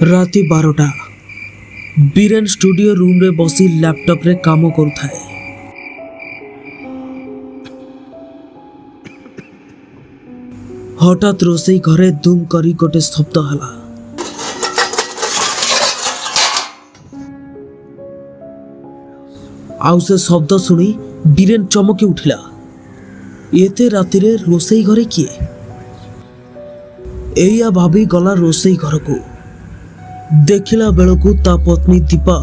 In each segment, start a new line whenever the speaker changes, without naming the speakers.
राति 12टा Biren studio room रे बसी लैपटॉप रे काम करुथाए। हठात रोसई घरे धूम करी गोटे शब्द हला। आउ से शब्द सुनी बीरेन चमकी उठिला। एते राति रे रोसई घरे किए? एया भाभी गला रोसई घर को। देखिला बेलकू ता पत्नी दीपा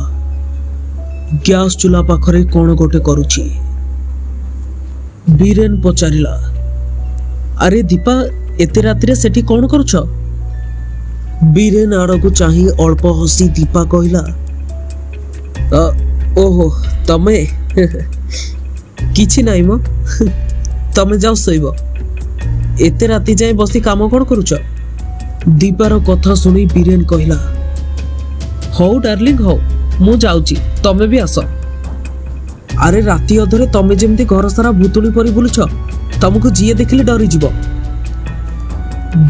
गैस चूल्हा पाखरे कौन गोटे करुची। बीरेन पचारिला, अरे दीपा एते राति रे सेठी कौन करुछ? बीरेन आड़कू चाही अल्प हसी दीपा कहला, ओहो तमे किछि नाइ म तमे जाओ सोइब। एते राति जाए बसी काम कौन करुछ? दीपार कथा सुनी बीरेन कहला, हौ डार्लिंग हौ मु जाउची, तमे भी आस। अरे राति अधरे तमे जेमती घर सारा भूतुणी परी बुलुछ, तमको जिए देखिले डरी जीव।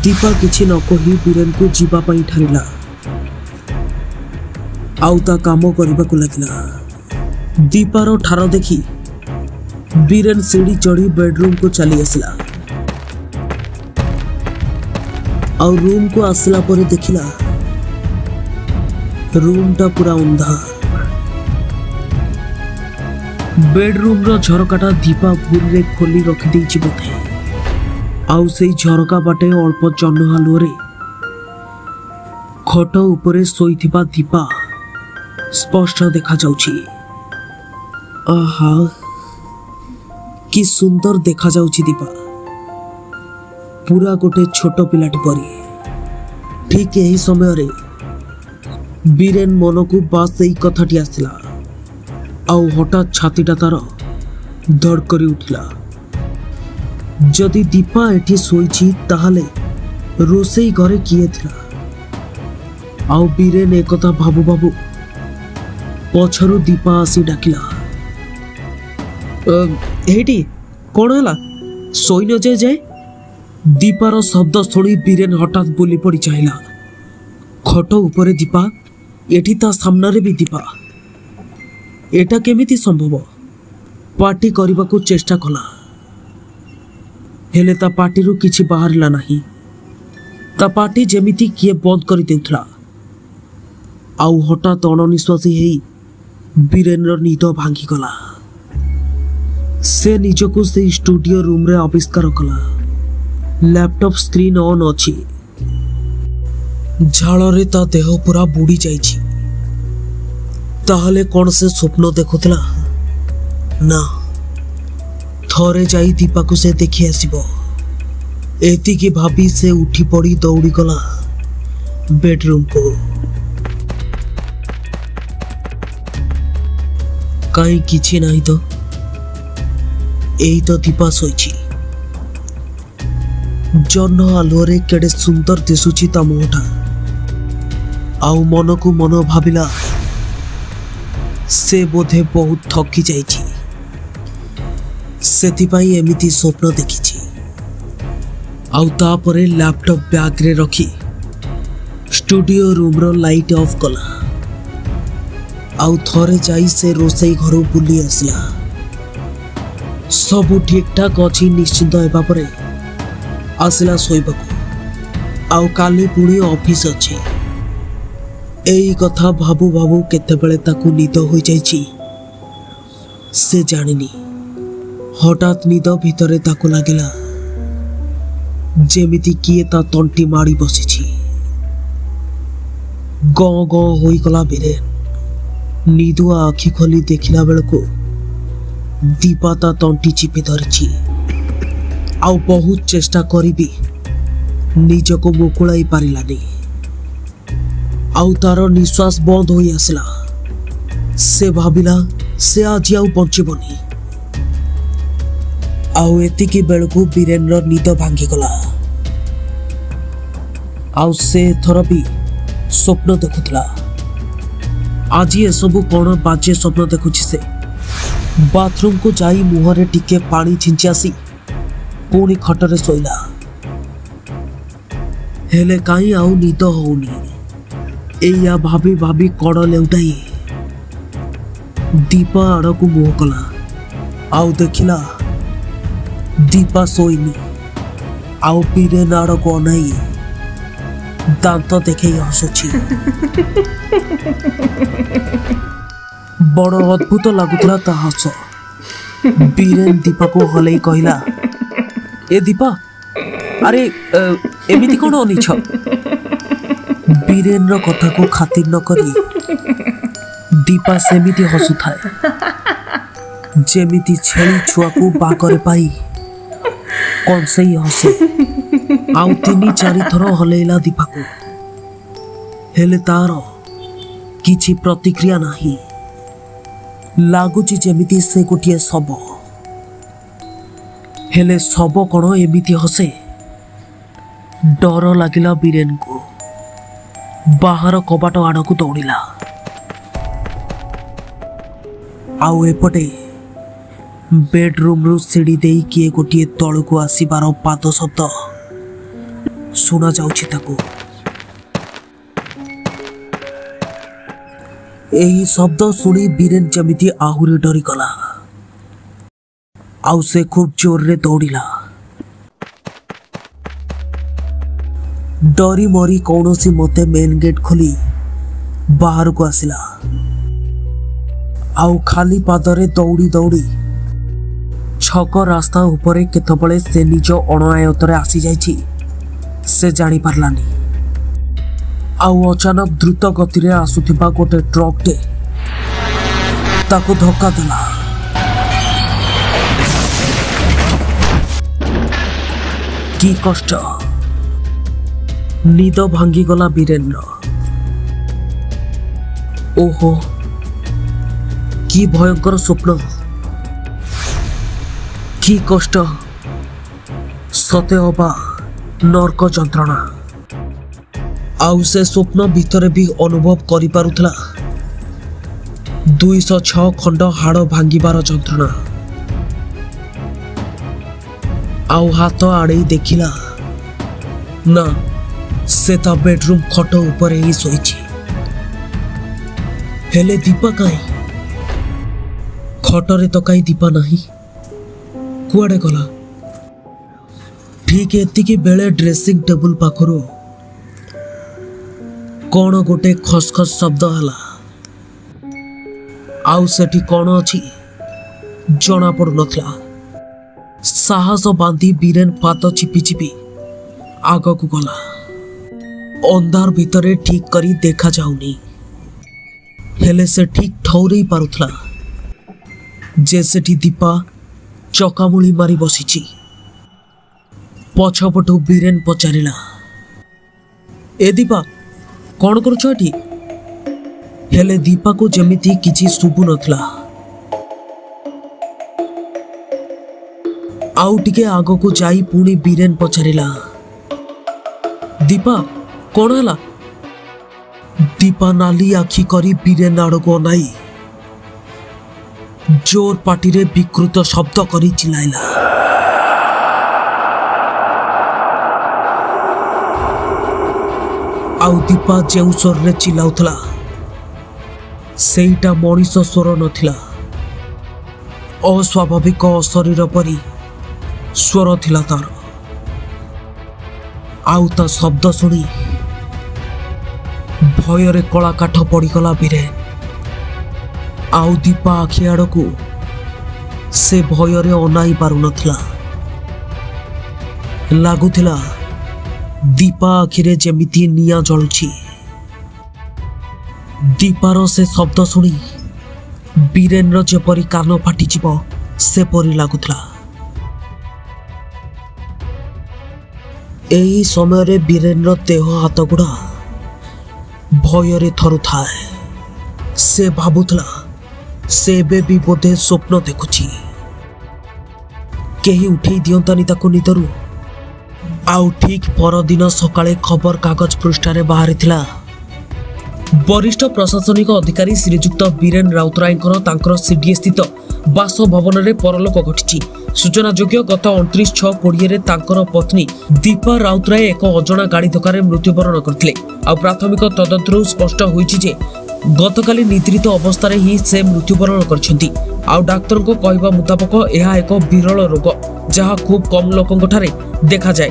दीपा किछि न कहि बीरेन को जीवा पई ठारिला। आउ ता काम करबाकू लागिला। दीपार ठार देखी बीरेन सीढ़ी चढ़ी बेडरूम को चली आसला। आउ रूम को आसला परे देखिला रूम टा पूरा अंधार। बेडरूम रो झरकाटा दीपा भूल रे खोली रखी देछि बोधे। आउ सेई झरका बाटे अल्प जन्न हालुरे खट उपरे सोईथिबा दीपा स्पष्ट देखा जाउछि। आहा कि सुंदर देखा जाउछि दीपा, पूरा गोटे छोट पिलाटी परी। ठीक यही समय रे बीरेन मन को बास से कथाटी आसला। आउ हठात छातीटा तार धड़ करी उठिला। जदि दीपा एठी सोईछि ताहाले रोसई घरे किए थिला? आउ बीरेन एक कथा भाबु भाबु पछरु दीपा आसी डाकिला, हेटी कौन हला? सोई न जाए? दीपार शब्द शुणी बीरेन हठात बुली पड़ी चाहिला। खट उपरे दीपा, एठी ता सामने भी दीपा। एटा केमिति संभव? पार्टी करने को चेष्टा कला, हेले ता पार्टी किछि बाहरला नाही। ता पार्टी जेमिति किए बंद कर देउथला। आउ हठात अणनिश्वासी हेई बीरेन निद भांगी गला। से निजको से स्टूडियो रूम रे आविष्कार कला। लैपटॉप स्क्रीन ऑन अछि। झाଳରେ ता देह पूरा बुड़ी जाइछि। ताहले कौन से स्वप्न देखुतला? ना, थरे जाई दीपा को से देखि आसीबो एति की भाबी से उठी पड़ी दौड़ी गला बेडरूम को। काई किछि नाही तो एई तो दीपा सोइछि। जन्न आलोरे केडे सुंदर दिसुछि ता मुहटा। आउ मन को मन भाबिला से बोधे बहुत थकी जाइछि, सेथिपाई एमिति स्वप्न देखिछि। आउ तापरे लैपटॉप बैग रे रखी स्टूडियो रूम रो लाइट ऑफ कला। आउ थरे जाई से रोसई घर बुली आसला। सब ठीक ठाक अछि निश्चिंत हेबा परे आसला सोइबाकू। आउ काली पुणी ऑफिस अछि। एई कथा भाबू भाबू केतेबेले ताकू निद होई जाइछि से जानिनी। हठात निद भितरे ताकू लागिला जेमिति किए ता तंटी माड़ी बसिछि। गं गं होई गला बीरेन। निदुआ आखि खोली देखिला बेलको दीपा ता तंटी चिपी धरिछि। आउ बहुत चेष्टा करी भी निजको मुकुलाई पारिलानी। आउ तार निश्वास बंद होई आसला। से भाबिला से आज आउ बंचिबनी। आउ एतिकी बेलकू बीरेन रो निद भांगी गला। आउ से थर भी स्वप्न देखुतला। आज ये सबू कौन बाजे स्वप्न देखुछि से? बाथरूम को जाई मुहरे टिके पानी छिंची आसी पुणी खटरे सोइला। हेले काई आउ निद होउनी। एया भाभी भाभी कड़ लेउटाई दीपा आड़ को मुह कला आउ देखिला दीपा सोईनी आउ बीरेन आड़ को अनाई दांत देखे हसुची। बड़ अद्भुत लगुला ता हस। बीरेन दीपा को हलई कहला ए दीपा अरे एमिति कौन अनिछ। बीरेन रो कथा को खातिर न करी दीपा सेमिति हसु थाए जेमिति छेली छुआ को बाकरे पाई कौन से ही हसे। आउ तीन चारि थर हलैला दीपा को हेले तार किछि प्रतिक्रिया नाही। लागुची जेमिति से गोटे शब हेले शब कौन एमिति हसे। डर लागिला बीरेन को बाहर कबाट आड़ को दौड़िला। आउ एपटे बेडरूम रु सीढ़ी दे किए गोटे तल को आसबार पाद शब्द सुना जाउछि ताकू। एही शब्द सुनी बीरेन जमिति आहुरी डरी गला। आउ से खूब जोर रे दौड़िला। डरी मरी कौनसी मते मेन गेट खोली बाहर को आसिला। आउ खाली पादरे दौड़ी दौड़ी छक रास्ता उपरे केतबळे से निज अणआयतरे आसी जाइछि से जानी पारलानी। आउ अचानक द्रुत गति रे आसुथिबा गोटे ट्रक टे ताको धक्का देला। की कष्ट। निद भांगी गला बीरेन। ओहो की भयंकर स्वप्न की कष्ट सते अबा नर्क जंत्रणा। आउ से स्वप्न भितर भी अनुभव करि पारुथला 206 खंड हाड़ भांगिबार जंत्रणा। आउ हाथ आड़े देखिला ना से ता बेडरूम खट ऊपर ही सोईची। हेले दीपा काई खटरे तो काई दीपा नहीं कुआडे गला। ठीक एतिकी बेले ड्रेसिंग टेबल पाखरु कौन गोटे खसखस शब्द हला। आउ सेठी कौन अछि जना पड़ु नथला। साहस बांधी बीरेन पात चिपी चिपी आग को गला। अंधार भितरे ठीक करी देखा जाउनी हेले से ठीक ठौरे पारुथला जे सेठी दीपा चकामुली मारी बसीची। पछपटू बीरेन पचारिला ए दीपा कौन करुछ एठी। हेले दीपा को जेमिति किछि सुबु नथला। आउ टिके आग को जाई पुणी बीरेन पचारिला दीपा कौन है। दीपा नाली आखि करी बीरेन आड़ को अनाई जोर पाटी रे विकृत शब्द करी चिल्लाइला आउ दीपा जेउ स्वर रे चिल्लाउथला सेईटा मनीष स्वर नथिला। अस्वाभाविक अशरीर परी स्वर थिला तार। आउ ता शब्द सुनी भୟରେ कला काठ पड़गला बीरेन। आउ दीपा आखि आड़ को से भୟରେ अनाई पारु नथिला। लागुथिला दीपा आखिरे जेमिति निया जळुछि। दीपार से शब्द सुनी बीरेन रो जेपरी कान फाटी जिवो से परी लागुथिला। एही समय रे बीरेन रो देह हाथ गुड़ा भୟରେ थरु थाए। से भाबुथला से भी बोधे स्वप्न देखुछि। केही उठेई दियंतानी ताको निदरु। आउ ठीक परदिन सकाळे खबर कागज पृष्ठारे बाहरिथिला वरिष्ठ प्रशासनिक अधिकारी श्रीजुक्त बीरेन राउतरायଙ୍କର ତାଙ୍କର ସିଡିଏ ସ୍ଥିତ बासभवन परलोक घटी। सूचनायोग्य गत 29/6/20 तांकर पत्नी दीपा राउतराय एक अजणा गाड़ी धक्का मृत्युवरण करथिले। आ प्राथमिक तदंतरू स्पष्ट होईछि जे गतकाली निद्रित अवस्था ही से मृत्युवरण करछंती। आ डाक्टर को कहवा मुताबक यह एक विरल रोग जहाँ खूब कम लोकंक ठारे देखा जाए।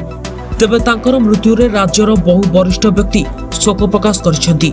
तेबे तांकर मृत्यु रे राज्यर बहु वरिष्ठ व्यक्ति शोक प्रकाश करछंती।